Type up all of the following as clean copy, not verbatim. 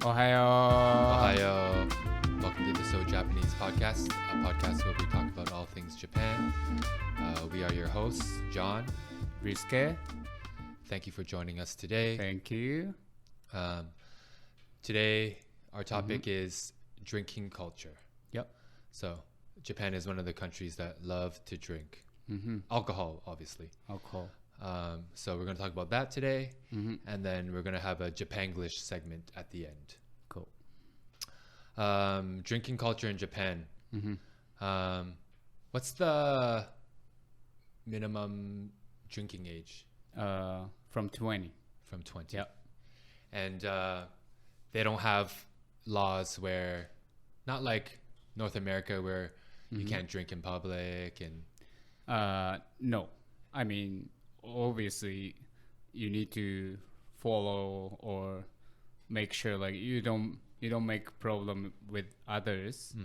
Ohayo. Welcome to the So Japanese podcast, a podcast where we talk about all things Japan. We are your hosts, John, Risuke. Thank you for joining us today. Thank you. Today, our topic is drinking culture. Yep. So, Japan is one of the countries that love to drink. Alcohol, obviously. Alcohol. So we're going to talk about that today, and then we're going to have a Japanglish segment at the end. Cool. Drinking culture in Japan. What's the minimum drinking age? From 20. From 20. Yep. And they don't have laws where, not like North America where you can't drink in public and... No. I mean, obviously, you need to follow or make sure like you don't make problem with others.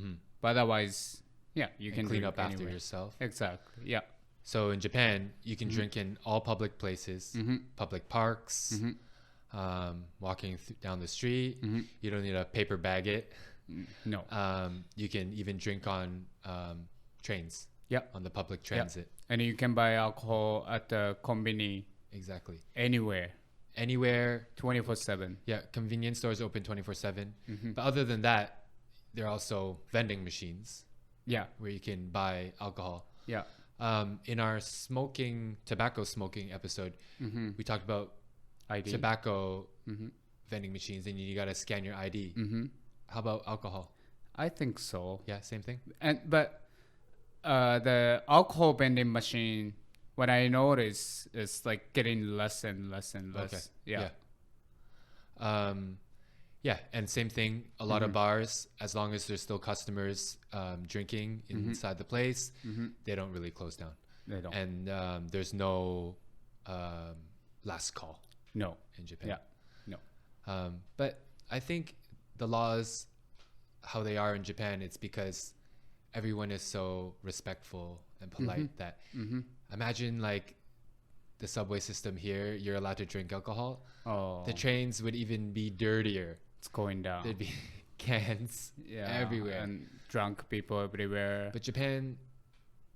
But otherwise, yeah, you can clean drink up after anywhere. yourself. Exactly. Yeah. So in Japan, you can drink in all public places, public parks, walking down the street. You don't need to paper bag it. No. You can even drink on trains. Yeah. On the public transit. Yeah. And you can buy alcohol at the convenience. Exactly. Anywhere. 24/7. 24/7. Yeah, convenience stores open 24/7. But other than that, there are also vending machines. Yeah. Where you can buy alcohol. Yeah. In our tobacco smoking episode, we talked about ID. tobacco vending machines, and you gotta scan your ID. How about alcohol? I think so. Yeah, same thing. But the alcohol vending machine, what I notice is like getting less and less and less. Okay. Yeah. Yeah, and same thing. A lot of bars, as long as there's still customers drinking inside the place, they don't really close down. They don't. And there's no last call. No. In Japan. Yeah. No. But I think the laws, how they are in Japan, it's because everyone is so respectful and polite that imagine like the subway system here, you're allowed to drink alcohol. Oh. The trains would even be dirtier. It's going down. There'd be cans everywhere. And drunk people everywhere. But Japan,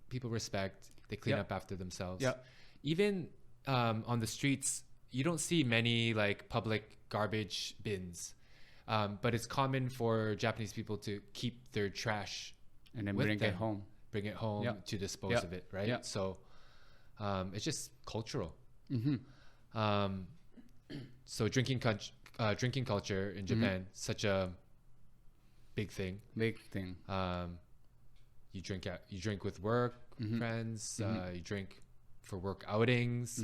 people respect. They clean up after themselves. Yeah. Even on the streets, you don't see many like public garbage bins. But it's common for Japanese people to keep their trash and then with bring them. it home. Bring it home to dispose of it, right? Yeah. So it's just cultural. So drinking culture in Japan, such a big thing. Big thing. You drink with work, friends. You drink for work outings.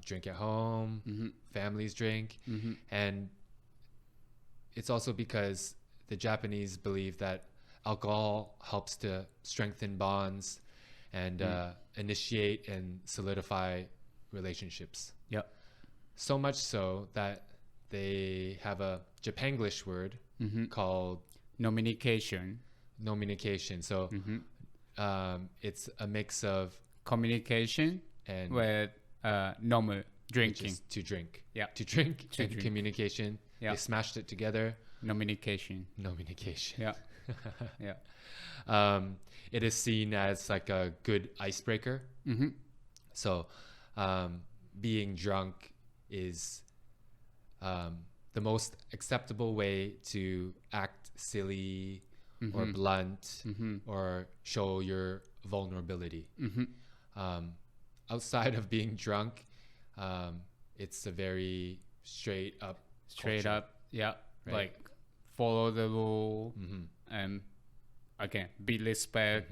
Drink at home. Families drink, and it's also because the Japanese believe that alcohol helps to strengthen bonds and initiate and solidify relationships. Yep. So much so that they have a Japanglish word called Nominication. Nominication. So it's a mix of communication and with nomu, drinking. To drink. Yeah. To drink To and drink. communication. Yeah. They smashed it together. Nominication. Nominication. Yeah. Yeah. It is seen as like a good icebreaker. So being drunk is the most acceptable way to act silly or blunt or show your vulnerability. Outside of being drunk, it's a very straight up culture, Yeah. right? Like follow the rule and again be respect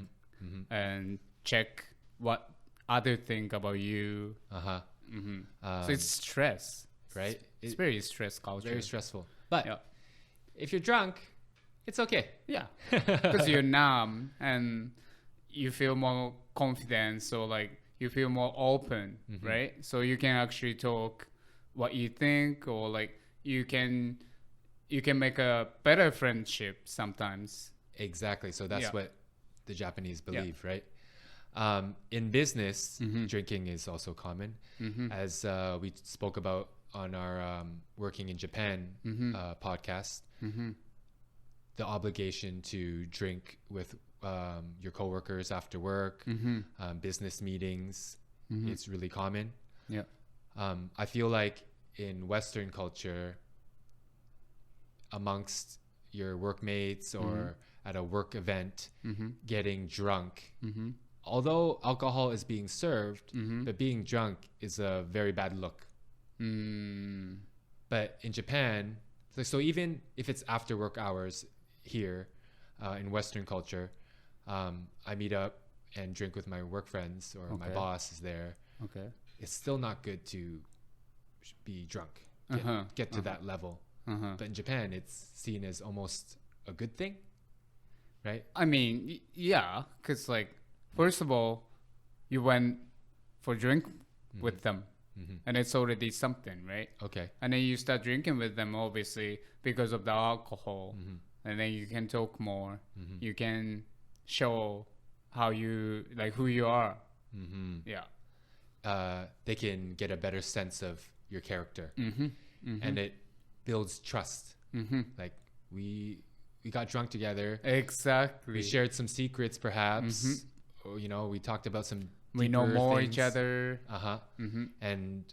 and check what other think about you. So it's stress, right? It's very stress culture. Very stressful. But if you're drunk, it's okay. Yeah, because you're numb and you feel more confident. So like you feel more open, right? So you can actually talk what you think, or like you can make a better friendship sometimes. Exactly. So that's what the Japanese believe, right? In business, drinking is also common, as we spoke about on our Working in Japan podcast, the obligation to drink with your coworkers after work, business meetings, it's really common. Yeah. I feel like in Western culture, amongst your workmates or at a work event, getting drunk, although alcohol is being served, but being drunk is a very bad look. But in Japan, so even if it's after work hours here in Western culture, I meet up and drink with my work friends or my boss is there. Okay. It's still not good to be drunk, get to that level. But in Japan, it's seen as almost a good thing, right? I mean, yeah, because like, first of all, you went for a drink with them, and it's already something, right? Okay. And then you start drinking with them, obviously, because of the alcohol, and then you can talk more. You can show how you like who you are. Yeah. They can get a better sense of your character, and it builds trust. Like we got drunk together. Exactly. We shared some secrets, perhaps. Or, you know, we talked about some. We know more things. each other. And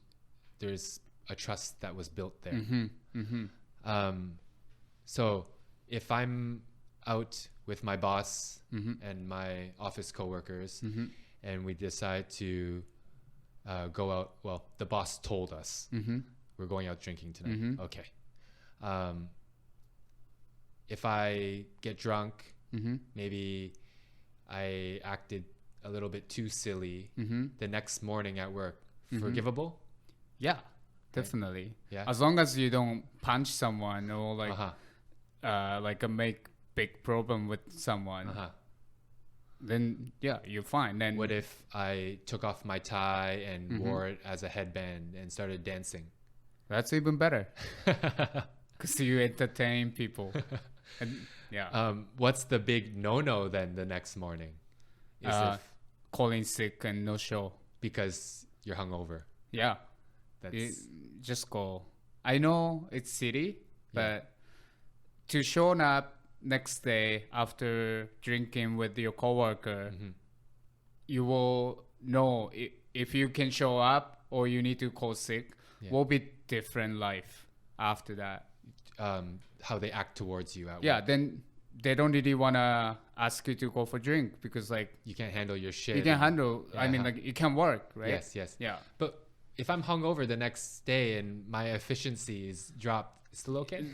there's a trust that was built there. So if I'm out with my boss and my office coworkers, and we decide to go out, well, the boss told us we're going out drinking tonight. Okay. If I get drunk, maybe I acted a little bit too silly the next morning at work. Forgivable? Yeah, definitely. Yeah. As long as you don't punch someone or like make big problem with someone, then yeah, you're fine. Then what if I took off my tie and wore it as a headband and started dancing? That's even better. Because you entertain people. And, yeah. What's the big no-no then the next morning? Is if calling sick and no show. Because you're hungover. Yeah. That's Just go. I know it's silly, but to show up next day after drinking with your coworker, you will know if you can show up or you need to call sick. Will be different life after that. how they act towards you at work. Then they don't really want to ask you to go for drink because like You can't handle your shit. you can handle, I mean like it can work, right? Yes. Yeah. But if I'm hungover the next day and my efficiency is dropped, still okay?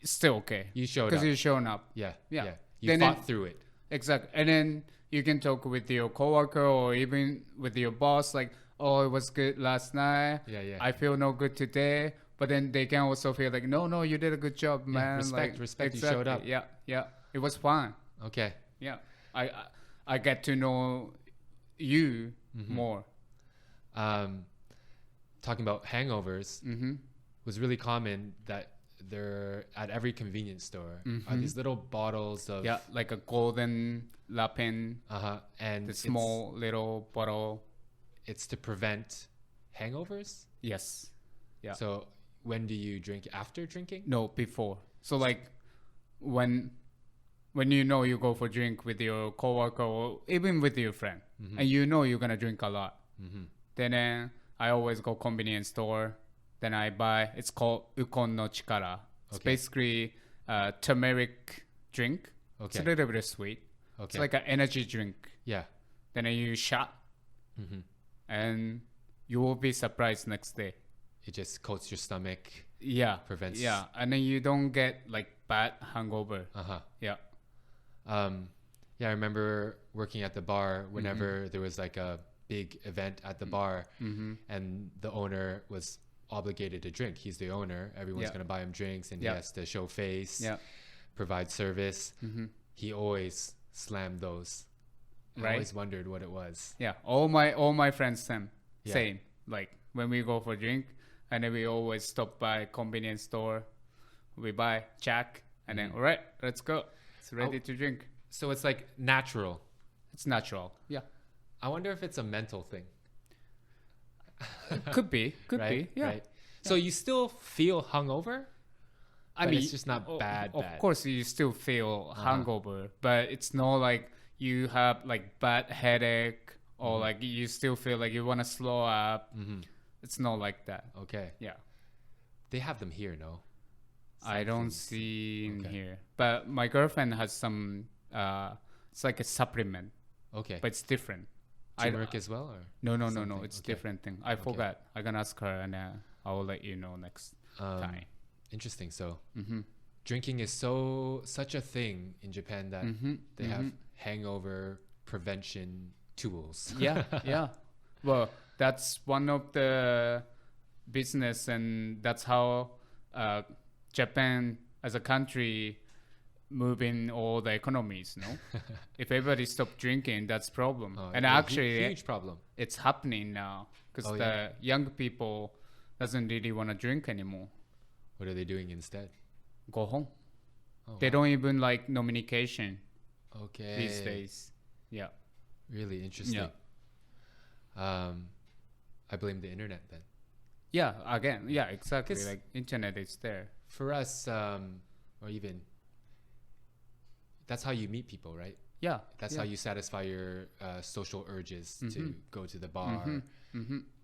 Still okay. You showed Because up. you're showing up. Yeah. Yeah. You Then fought through it. Exactly. And then you can talk with your coworker or even with your boss like, oh, it was good last night. Yeah. I feel no good today. But then they can also feel like, no, you did a good job, man. Respect. Exactly. You showed up. Yeah. It was fun. Okay. Yeah. I get to know you more. Talking about hangovers was really common that they're at every convenience store are these little bottles of like a golden lapin, and the small little bottle. It's to prevent hangovers. Yes. Yeah. So when do you drink? After drinking? No, before. So like when you know you go for drink with your coworker or even with your friend, and you know you're gonna drink a lot, then I always go convenience store. Then I buy. It's called Ukon no Chikara. It's basically a turmeric drink. It's a little bit sweet. It's like an energy drink. Yeah. Then you shot, and you will be surprised next day. It just coats your stomach. Yeah. Prevents. Yeah, and then you don't get like bad hangover. Yeah. I remember working at the bar whenever there was like a big event at the bar, and the owner was obligated to drink. He's the owner. Everyone's gonna buy him drinks, and he has to show face, provide service. He always slammed those. I always wondered what it was. Yeah, all my friends same. Like when we go for drink, and then we always stop by convenience store. We buy Jack, and then all right, let's go. It's ready to drink. So it's like natural. It's natural. Yeah. I wonder if it's a mental thing. Could be. Right? Yeah. Right. So you still feel hungover? I But mean, it's just not bad. Of course, you still feel hungover, but it's not like you have like bad headache or like you still feel like you want to slow up. It's not like that. Okay. Yeah. They have them here, no? I don't see in here. But my girlfriend has some, it's like a supplement, Okay. but it's different. Turmeric as well? Or? No. something? It's Okay. different thing. I forgot. I'm going to ask her and I will let you know next time. Interesting. So drinking is such a thing in Japan that they have hangover prevention tools. Yeah. Well, that's one of the business, and that's how Japan as a country moving all the economies, no? If everybody stop drinking, that's problem. And actually, huge problem. it's happening now because the young people doesn't really want to drink anymore. What are they doing instead? Go home. Oh, They don't even like nominication Okay. these days. Yeah. Really interesting. I blame the internet then. Yeah, again, yeah, exactly. 'Cause- Like internet is there. For us, or even, that's how you meet people, right? Yeah. That's how you satisfy your social urges to go to the bar.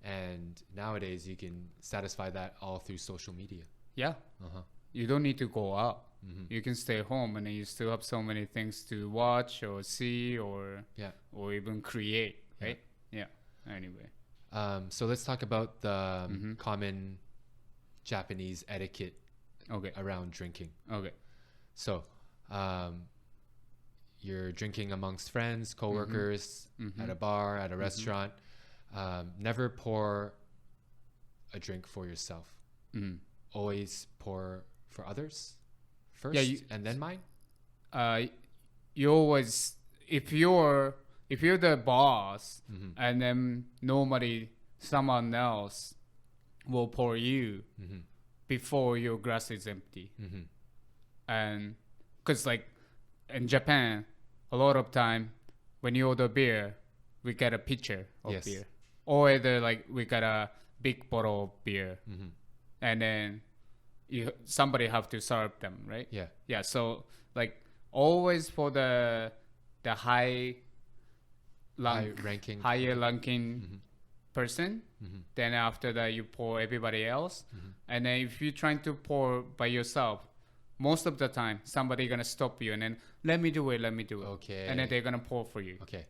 And nowadays, you can satisfy that all through social media. Yeah. You don't need to go out. You can stay home and then you still have so many things to watch or see or even create, right? Yeah. Anyway. So let's talk about the common Japanese etiquette around drinking. Okay. So you're drinking amongst friends, coworkers, at a bar, at a restaurant. Never pour a drink for yourself. Always pour for others first, and then mine. You always, if you're the boss, and then someone else will pour you before your glass is empty. And because like in Japan, a lot of time when you order beer, we get a pitcher of beer, or either like we got a big bottle of beer, and then somebody have to serve them, right? Yeah. So like always for the higher ranking person, then after that you pour everybody else, and then if you're trying to pour by yourself, most of the time somebody gonna stop you and then let me do it. Okay. And then they're gonna pour for you. Okay.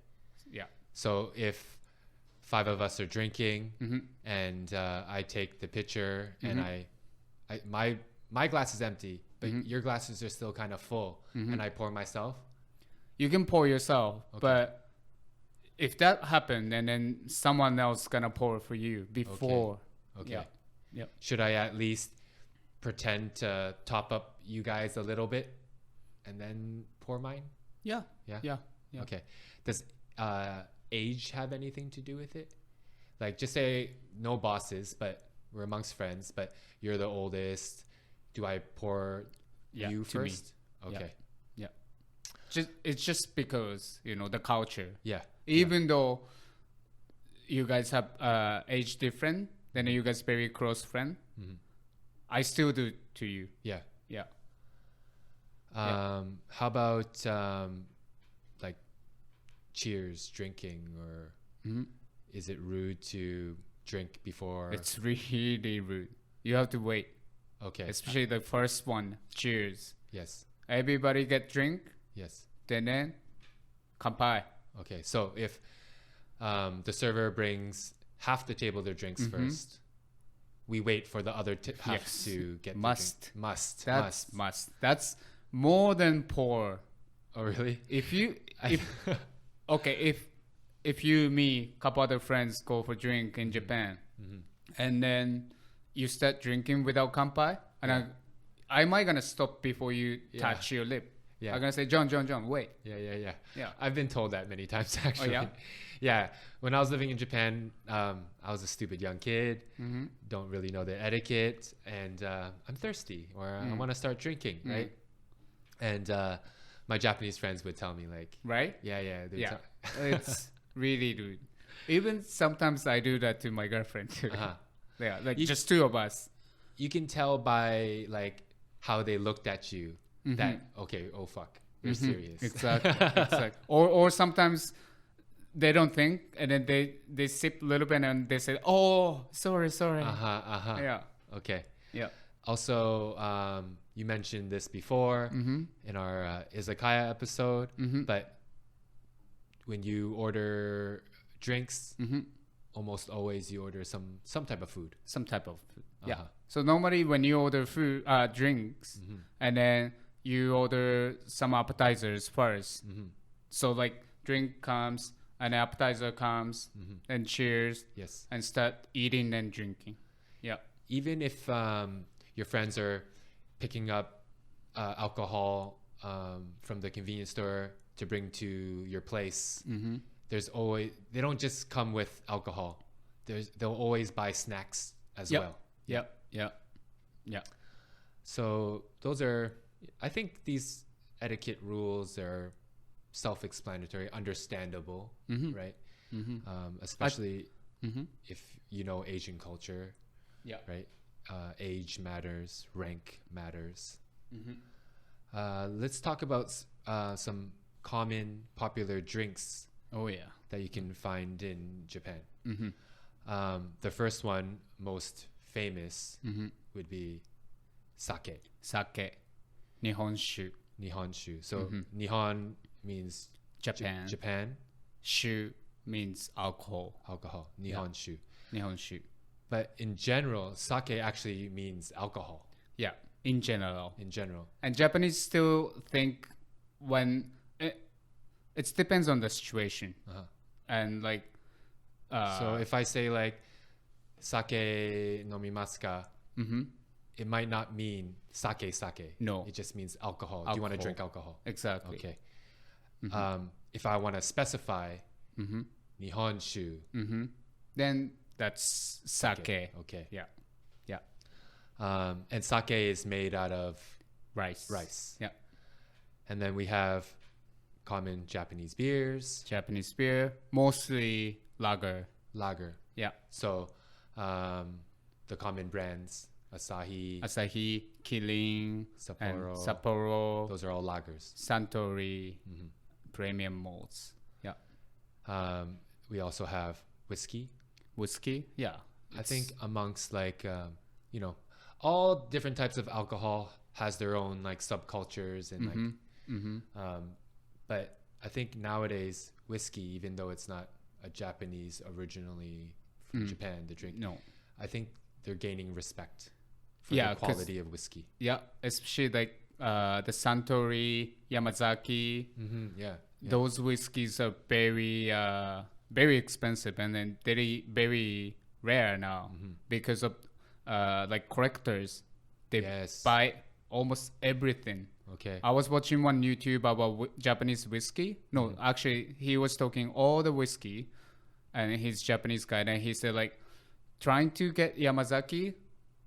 Yeah. So if 5 of us are drinking and I take the pitcher and my glass is empty, but your glasses are still kind of full, and I pour myself. You can pour yourself, but if that happened, and then someone else gonna pour for you before. Okay. Yeah. Should I at least pretend to top up you guys a little bit and then pour mine? Yeah. Okay. Does age have anything to do with it? Like, just say no bosses, but we're amongst friends, but you're the oldest. Do I pour you to me. first? Okay. Yeah. It's just because, the culture. Yeah. Even though you guys have age different, then you guys very close friend, I still do to you. Yeah. Yeah. How about like cheers drinking, or is it rude to drink before? It's really rude. You have to wait. Okay. Especially the first one. Cheers. Yes. Everybody get drink. Yes. Then kanpai. Okay. So if the server brings half the table their drinks first, we wait for the other half to get must. Must. That's more than pour. Oh, really? If you, me, couple other friends go for drink in Japan, and then you start drinking without kanpai, and I might gonna stop before you touch your lip. Yeah. I'm gonna say, John, wait. Yeah. I've been told that many times, actually. Oh, yeah? Yeah. When I was living in Japan, I was a stupid young kid, don't really know the etiquette, and I'm thirsty, or I want to start drinking, right? And my Japanese friends would tell me, like, right? Yeah. It's really rude. Even sometimes I do that to my girlfriend too. Yeah, like just two of us. you can tell by like how they looked at you that okay, oh fuck, you're serious. Exactly. Or sometimes they don't think, and then they sip a little bit and they say, "Oh, sorry." Yeah. Okay. Yeah. Also, you mentioned this before in our izakaya episode, but when you order drinks, almost always you order some type of food. Some type of food. Yeah. So normally when you order food, drinks, and then you order some appetizers first. So like drink comes, an appetizer comes, and cheers. Yes. And start eating and drinking. Yeah. Even if your friends are picking up alcohol from the convenience store to bring to your place, there's always, they don't just come with alcohol. They'll always buy snacks as well. Yeah. So those are, I think these etiquette rules are self-explanatory, understandable, right? Especially if you know Asian culture, right? Age matters, rank matters. Let's talk about some common popular drinks that you can find in Japan. The first one, most famous, would be sake. Sake. 日本酒. So Nihon means Japan. Shu means alcohol. Nihonshu. Nihonshu. But in general, sake actually means alcohol. Yeah, in general. And Japanese still think when it depends on the situation. And like so if I say like sake nomimasu ka, it might not mean sake. No. It just means alcohol. Do you want to drink alcohol? Exactly. Okay. If I want to specify Nihonshu, then that's sake. Okay. Yeah. And sake is made out of rice. Yeah. And then we have common Japanese beers. Japanese beer, mostly lager. Yeah. So the common brands, Asahi, Kirin, and Sapporo. Those are all lagers. Suntory, premium malts. Yeah. We also have whiskey. Yeah. I think amongst like, all different types of alcohol has their own like subcultures and but I think nowadays whiskey, even though it's not a Japanese originally from Japan, the drink, I think they're gaining respect for the quality of whiskey. Yeah, especially like the Suntory, Yamazaki. Those whiskeys are very very expensive and then very very rare now because of like collectors. They buy almost everything. Okay. I was watching one YouTube about Japanese whiskey. No, actually, he was talking all the whiskey, and he's Japanese guy, and he said like, trying to get Yamazaki,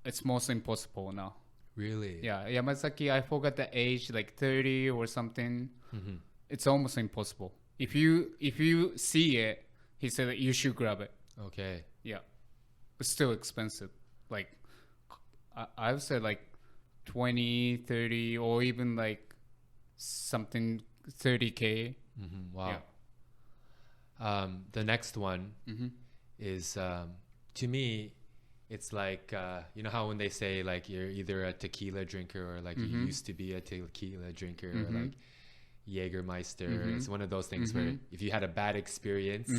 it's most impossible now. Really? Yeah, Yamazaki. I forgot the age, like 30 or something. It's almost impossible. If you see it, he said that you should grab it. Okay. Yeah, it's still expensive. Like, I would say like 20, 30, or even like something 30K. Wow. Yeah. The next one is to me, it's like you know how when they say like you're either a tequila drinker or like you used to be a tequila drinker or like Jägermeister. It's one of those things where if you had a bad experience,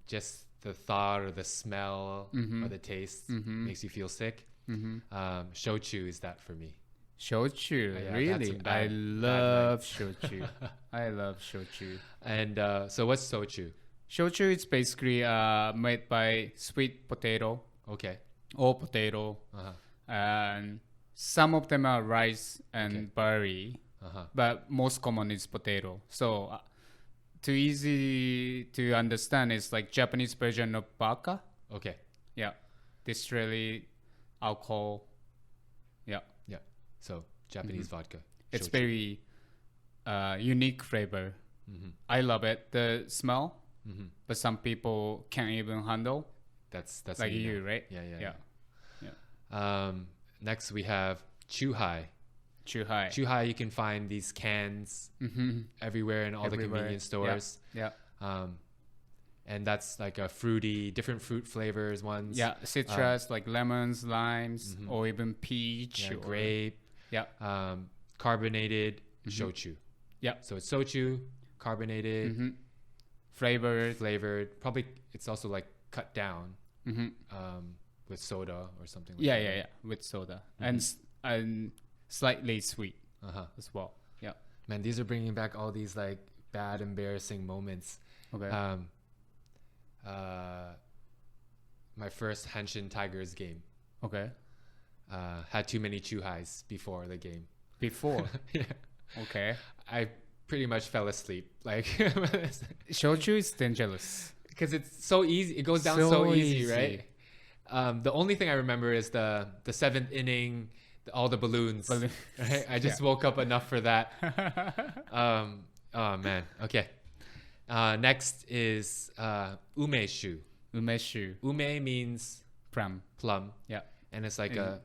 just the thought or the smell or the taste makes you feel sick. Shochu is that for me. Shochu, really? I love shochu. I love shochu. And so what's sochu? Shochu is basically made by sweet potato. Okay. Or potato. And some of them are rice and berry. But most common is potato. So too easy to understand is like Japanese version of vodka. Okay. Yeah. Distillery alcohol. Yeah. So Japanese vodka. It's Shochu. very unique flavor. I love it. The smell, but some people can't even handle. That's like you, right? Yeah. Next we have chuhai. Chuhai. Chuhai, you can find these cans everywhere in all the convenience stores. Yeah. And that's like a fruity, different fruit flavors ones. Yeah, citrus like lemons, limes, or even peach, Yeah, or grape. Yeah. Carbonated shochu. Yeah. So it's sochu, carbonated, flavored. Probably it's also like cut down with soda or something like that. Yeah, with soda and slightly sweet as well. Yeah. Man, these are bringing back all these like bad, embarrassing moments. Okay. My first Hanshin Tigers game. Okay. Had too many chuhais before the game. Before? Yeah. Okay. I pretty much fell asleep. Like Shochu is dangerous. because it's so easy. It goes down so easy, right? The only thing I remember is the seventh inning, all the balloons. Right? I just woke up enough for that. Oh man. Okay. Next is umeshu. Umeshu. Ume means plum. Yeah. And it's like a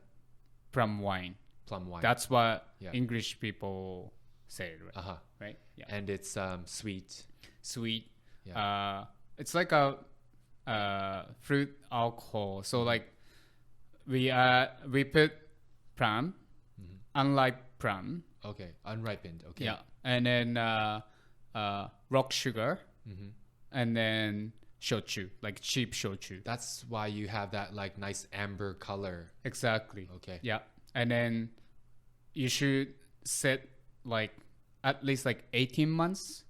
plum wine. Plum wine. That's what English people say, right? Right? Yeah. And it's sweet. Sweet. Yeah. It's like a fruit alcohol. So like we put plum, unripe plum. Okay. Unripened. Okay. Yeah. And then rock sugar, and then shochu, like cheap shochu. That's why you have that like nice amber color. Exactly. Okay. Yeah. And then you should set like at least like 18 months.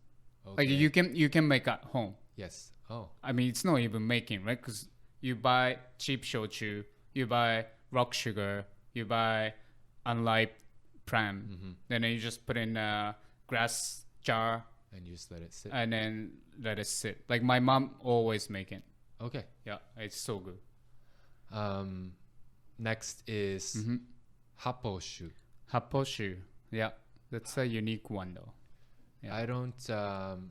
Okay. Like you can make at home. Yes. Oh. I mean, it's not even making, right? Because you buy cheap shochu, you buy rock sugar, you buy unripe plum, then you just put in a glass jar And you just let it sit. and then let it sit. Like my mom always make it. Okay. Yeah, it's so good. Next is happoshu. Happoshu. Yeah, that's a unique one though. Yeah. I don't.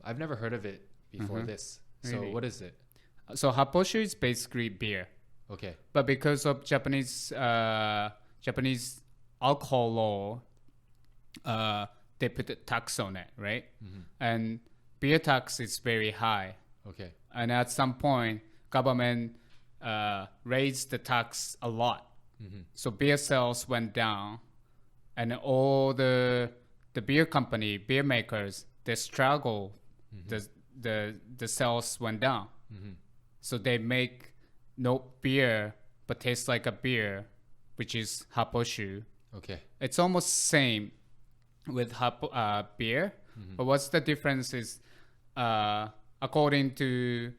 I've never heard of it before this. So Really? what is it? So happoshu is basically beer, Okay. but because of Japanese alcohol law, they put a tax on it, right? And beer tax is very high. Okay. And at some point, government raised the tax a lot. So beer sales went down, and all the beer company, beer makers, they struggle. The sales went down. So they make no beer, but tastes like a beer, which is happoshu. Okay. It's almost same with beer, but what's the difference is, according to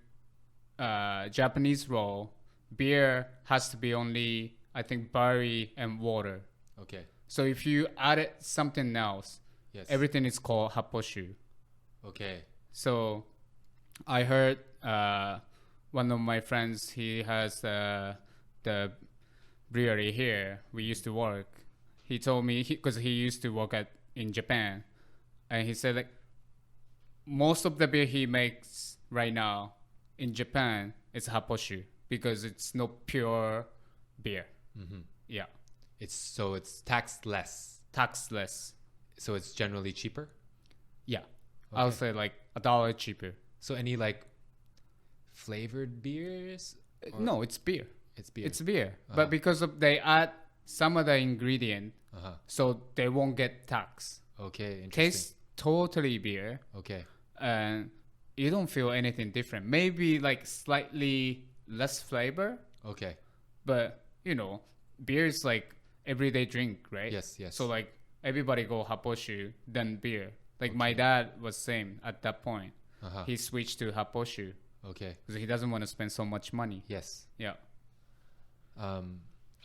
Japanese law, beer has to be only, I think, barley and water. Okay. So if you added something else, Yes. everything is called happoshu. Okay. So I heard one of my friends, he has the brewery here. We used to work. He told me, because he used to work in Japan, and he said like most of the beer he makes right now in Japan is happoshu because it's not pure beer. Yeah, It's taxed less. taxless. So it's generally cheaper. Yeah, I'll say like $1 cheaper. So any like flavored beers? Or No, it's beer. It's beer. It's beer, but because of they add some other ingredient, so they won't get tax. Okay. Interesting. Tastes totally beer, Okay. and you don't feel anything different. Maybe like slightly less flavor, Okay. but you know, beer is like everyday drink, right? Yes. Yes. So like everybody go happoshu, then beer. Like my dad was same at that point. He switched to happoshu Okay. because he doesn't want to spend so much money. Yes. Yeah.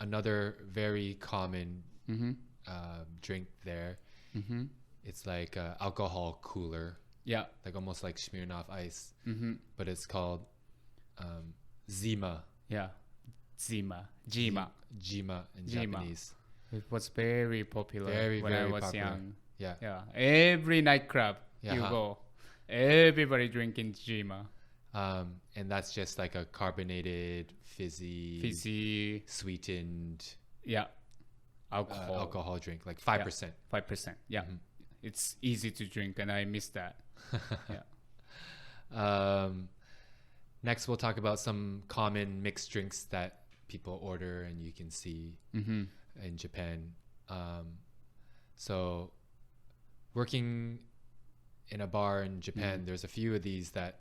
Another very common drink there. It's like alcohol cooler, Yeah. like almost like Smirnoff Ice, but it's called Zima. Yeah. Jima. Jima in Jima. Japanese. It was very popular Very, when very I was popular. young. Yeah. Yeah. Every nightclub you Yeah. go, everybody drinking Jima. And that's just like a carbonated, fizzy, Fizzy. sweetened Yeah. Alcohol. Alcohol drink, like 5%. 5%. Yeah. It's easy to drink, and I miss that. Yeah. Next, we'll talk about some common mixed drinks that people order and you can see in Japan. So, working in a bar in Japan, there's a few of these that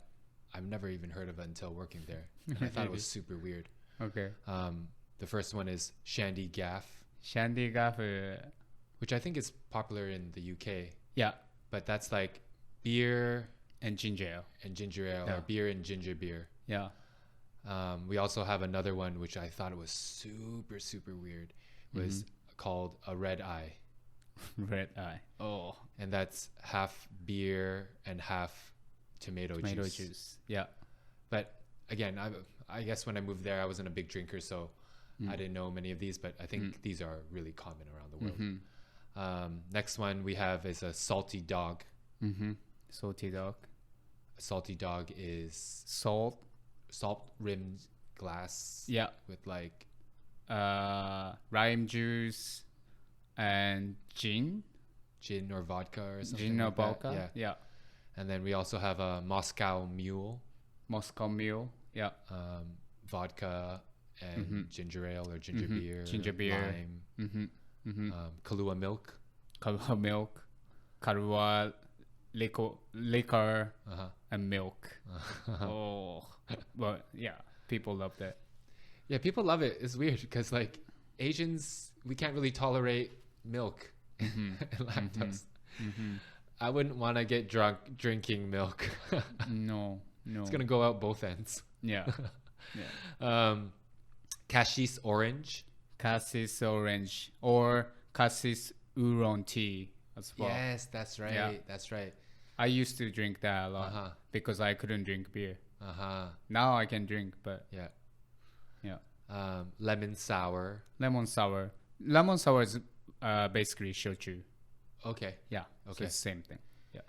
I've never even heard of until working there. And I thought it was super weird. Okay. The first one is Shandy Gaff, Shandy Gaff. which I think is popular in the UK. Yeah. But that's like beer And ginger ale. and ginger ale, Yeah. or beer and ginger beer. Yeah. We also have another one, which I thought was super, super weird, was called a red eye. Red eye. Oh. And that's half beer and half tomato juice. Yeah. But again, I guess when I moved there, I wasn't a big drinker, so I didn't know many of these, but I think these are really common around the world. Next one we have is a salty dog. Salty dog. A salty dog is Salt. salt-rimmed glass Yeah. with like Lime juice and gin. gin or vodka or something Gin or like that. vodka. Yeah. And then we also have a Moscow Mule, Moscow Mule. Yeah. vodka and ginger ale or ginger beer, Ginger beer. lime, Kahlua milk. Kahlua milk. Kahlua liquor and milk. Oh. But yeah, people love that. Yeah, people love it. It's weird because like Asians, we can't really tolerate milk and lactose. I wouldn't want to get drunk drinking milk. No. It's gonna go out both ends. Yeah. Yeah. Cassis orange. Cassis orange or cassis oolong tea as well. Yes, that's right. Yeah. That's right. I used to drink that a lot because I couldn't drink beer. Now I can drink, but Yeah. yeah. Lemon sour. Lemon sour. Lemon sour is basically shochu. Okay. Yeah. So Okay. it's the same thing. Yeah.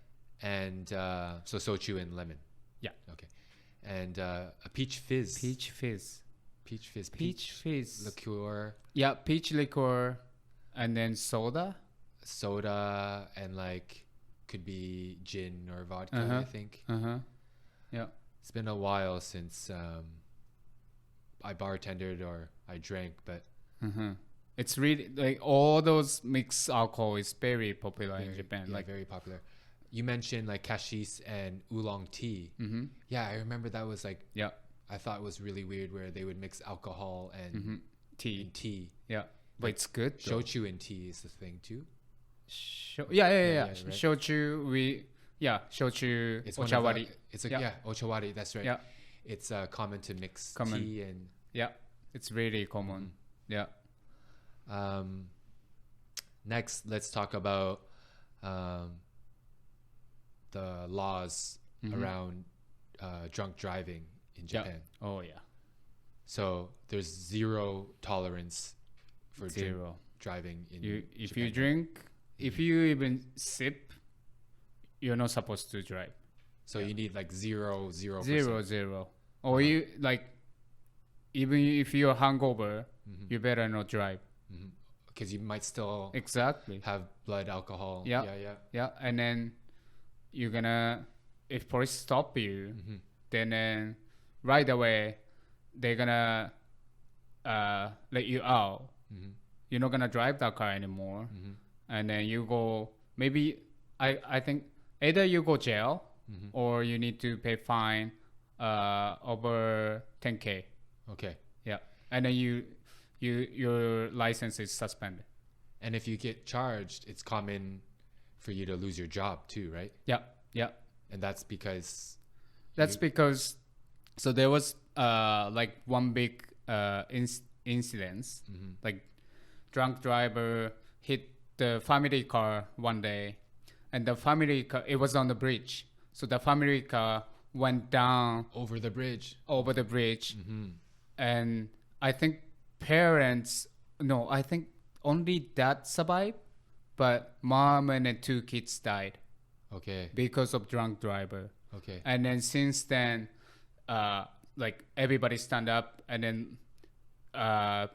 And so sochu and lemon. Yeah. Okay. And a peach fizz. Peach fizz. Peach fizz. Peach fizz. liqueur. Yeah, peach liqueur and then soda. Soda and like could be gin or vodka, I think. Yeah. It's been a while since I bartended or I drank, but It's really like all those mixed alcohol is very popular in Japan. yeah, Like very popular. You mentioned like cassis and oolong tea. Yeah, I remember that was like, yeah, I thought it was really weird where they would mix alcohol and tea. Yeah, but it's good. Though. Shochu and tea is the thing too. Yeah. right. Shochu, shochu, It's one of ochawari. It's like ochawari. That's right. Yeah. It's common to mix Common. tea and Yeah, it's really common. Yeah. Next, let's talk about the laws around drunk driving in Japan. Oh yeah. So there's zero tolerance for drink driving in If Japan. you drink, if you even sip, you're not supposed to drive. So you need like 0%. Zero. Or you like, even if you're hungover, you better not drive. Because you might still Exactly. have blood alcohol. Yeah. Yeah. And then you're gonna, if police stop you, then right away they're gonna let you out. You're not gonna drive that car anymore. And then you go, maybe I think either you go jail or you need to pay fine over 10K. Okay. Yeah. And then your license is suspended. And if you get charged, it's common for you to lose your job too, right? Yeah. And that's because Because so there was like one big incident, like drunk driver hit the family car one day, and the family car, it was on the bridge, so the family car went down over the bridge. And I think I think only dad survived, but mom and the 2 kids died Okay. because of drunk driver. Okay. And then since then, like everybody stand up, and then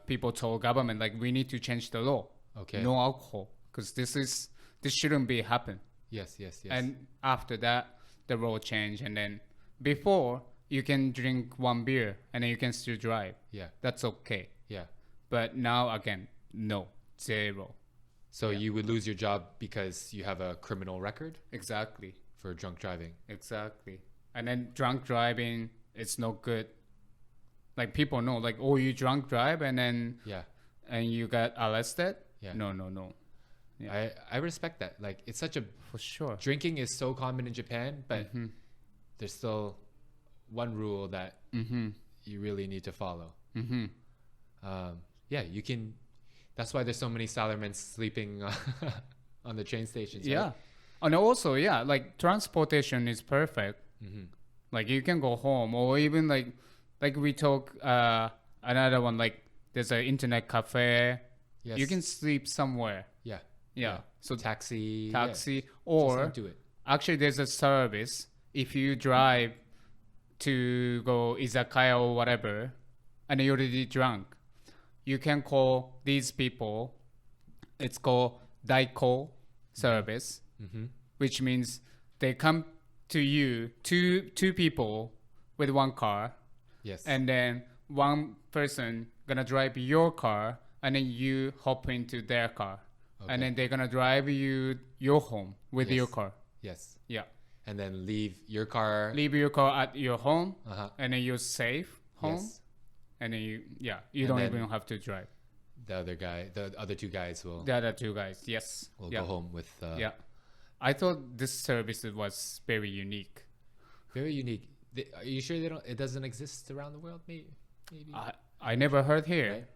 people told government like we need to change the law. Okay. No alcohol, because this shouldn't be happen. Yes. And after that, the law changed, and then before you can drink one beer and then you can still drive. Yeah. That's okay. Yeah. But now again, no, zero. So you would lose your job because you have a criminal record Exactly. for drunk driving. Exactly. And then drunk driving, it's no good. Like people know, like, oh, you drunk drive and then Yeah. and you got arrested. Yeah. No. Yeah. I respect that. Like it's such a For sure. drinking is so common in Japan, but there's still one rule that you really need to follow. Yeah, you can. That's why there's so many salarymen sleeping on the train stations. Yeah. Right? And also, yeah, like transportation is perfect. Like you can go home, or even like we talk another one, like there's an internet cafe. Yes. You can sleep somewhere. Yeah. So taxi. taxi, Yeah. or Just don't do it. actually there's a service if you drive to go izakaya or whatever and you're already drunk, you can call these people. It's called daiko service, which means they come to you, two people with one car, Yes. and then one person gonna drive your car and then you hop into their car. And then they're gonna drive you your home with your car. Yes. Yeah. And then leave your car. Leave your car at your home, Uh-huh. and then you're safe home, Yes. and then you And don't then even have to drive. The other two guys will The other two guys, yes. go home with. Yeah. I thought this service was very unique. Very unique. Are you sure it doesn't exist around the world? Maybe. I never heard here. Right?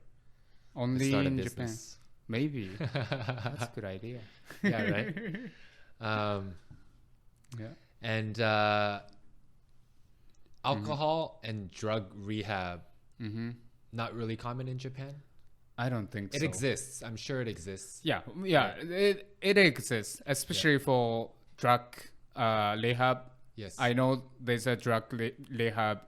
Only Start a in business. Japan. Maybe. That's a good idea. Yeah, right. Yeah. And alcohol and drug rehab, not really common in Japan. I don't think It so. exists. I'm sure it exists. Yeah. It exists, especially for drug rehab. Yes. I know there's a drug rehab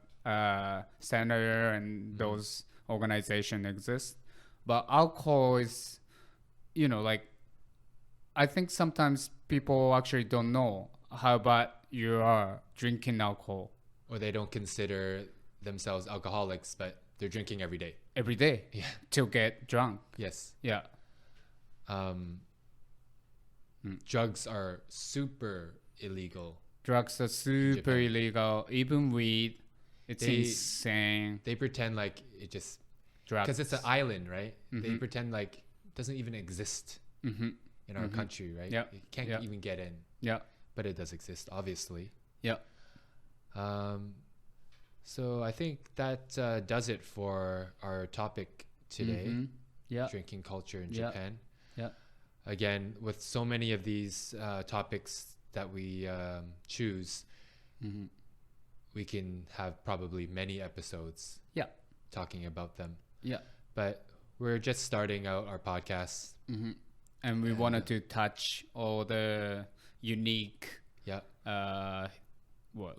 center and those organizations exist, but alcohol is, like, I think sometimes people actually don't know how bad you are drinking alcohol Or they don't consider themselves alcoholics, but they're drinking every day. every day Yeah. to get drunk. Yes. Yeah. Drugs are super illegal. Drugs are super Japan. illegal. Even weed. It's They- insane. They pretend like it just Drugs. because it's an island, right? They pretend like it doesn't even exist in our country, right? Yeah. It can't Yeah. even get in, Yeah. but it does exist, obviously. Yeah. So I think that does it for our topic today, Yeah. drinking culture in Yeah. Japan. Yeah. Again, with so many of these topics that we choose, we can have probably many episodes Yeah. talking about them. Yeah. But we're just starting out our podcast. And we wanted to touch all the unique Yeah.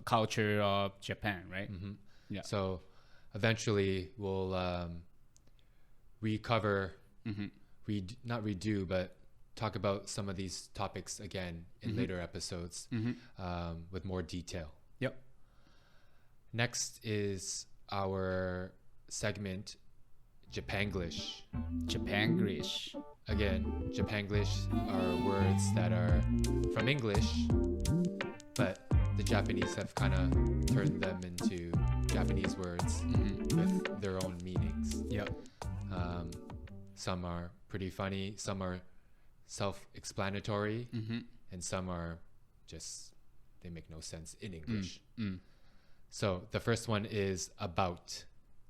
culture of Japan, right? Yeah. So eventually we'll recover, not redo, but talk about some of these topics again in later episodes with more detail. Yep. Next is our segment, Japanglish. Japanglish. Again, Japanglish are words that are from English, but the Japanese have kind of turned them into Japanese words with their own meanings. Yep. Some are pretty funny, some are self-explanatory, and some are just, they make no sense in English. So the first one is about.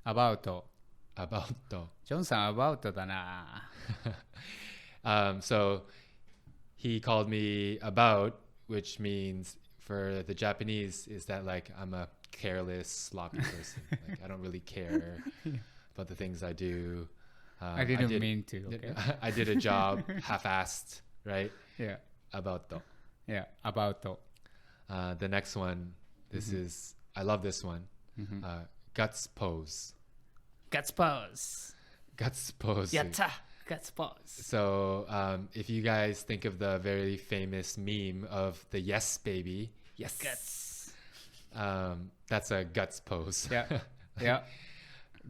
About. About. ジョンさん about だな。So he called me about, which means for the Japanese is that like I'm a careless, sloppy person. Like I don't really care about the things I do. I didn't mean to. Okay. I did a job half-assed, right? Yeah. About. Yeah. About. The next one, this is, I love this one. Guts pose. Guts pose. Guts pose. やった Guts pose. So if you guys think of the very famous meme of the yes baby, yes, Guts. That's a guts pose. Yeah. Yeah.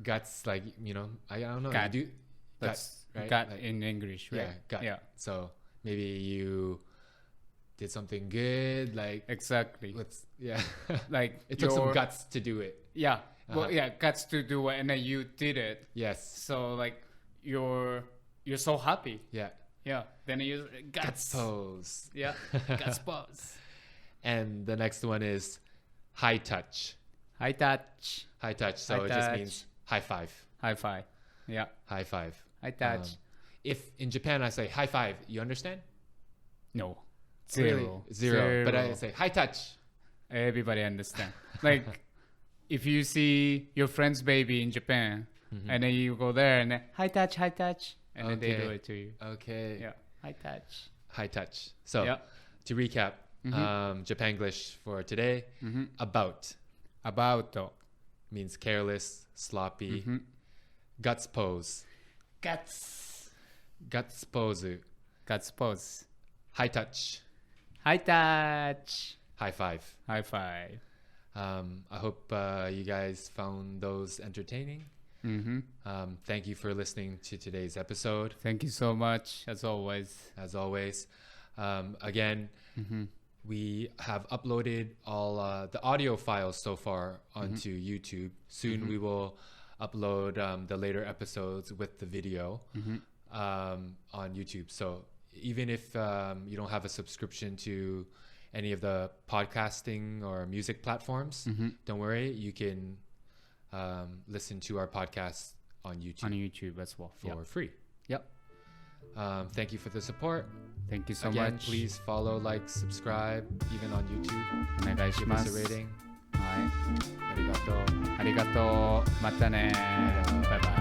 Guts, like, you know, I don't know. Gut. You do That's gut, right? gut Like, in English, right? yeah, gut. Yeah. So maybe you did something good, like Exactly. Like it took some guts to do it. Yeah. Well, yeah, guts to do it, and then you did it. Yes. So like you're so happy. Yeah. Yeah. Then you guts pose. Yeah. Guts pose. And the next one is high touch. High touch. High touch. So High it just touch. means high five. High five. Yeah. High five. High touch. If in Japan I say high five, you understand? No. Really? Zero. But I say high touch. Everybody understand. Like if you see your friend's baby in Japan, and then you go there and then high touch, and then they do it to you. Okay. Yeah. High touch. High touch. So Yeah. to recap, Japanglish for today, about means careless, sloppy. Guts pose. Guts. Guts pose. Guts pose. High touch. High touch. High five. High five. I hope you guys found those entertaining. Thank you for listening to today's episode. Thank you so much, as always. As always. Again, we have uploaded all the audio files so far onto YouTube. Soon we will upload the later episodes with the video on YouTube. So even if you don't have a subscription to any of the podcasting or music platforms, don't worry. You can listen to our podcast on YouTube. On YouTube as well. For free. Yep. Thank you for the support. Thank you so Again, much. please follow, like, subscribe, even on YouTube. お願いし Give ま us す。 a rating. はい。ありがとう。ありがとう。またね。バイバイ。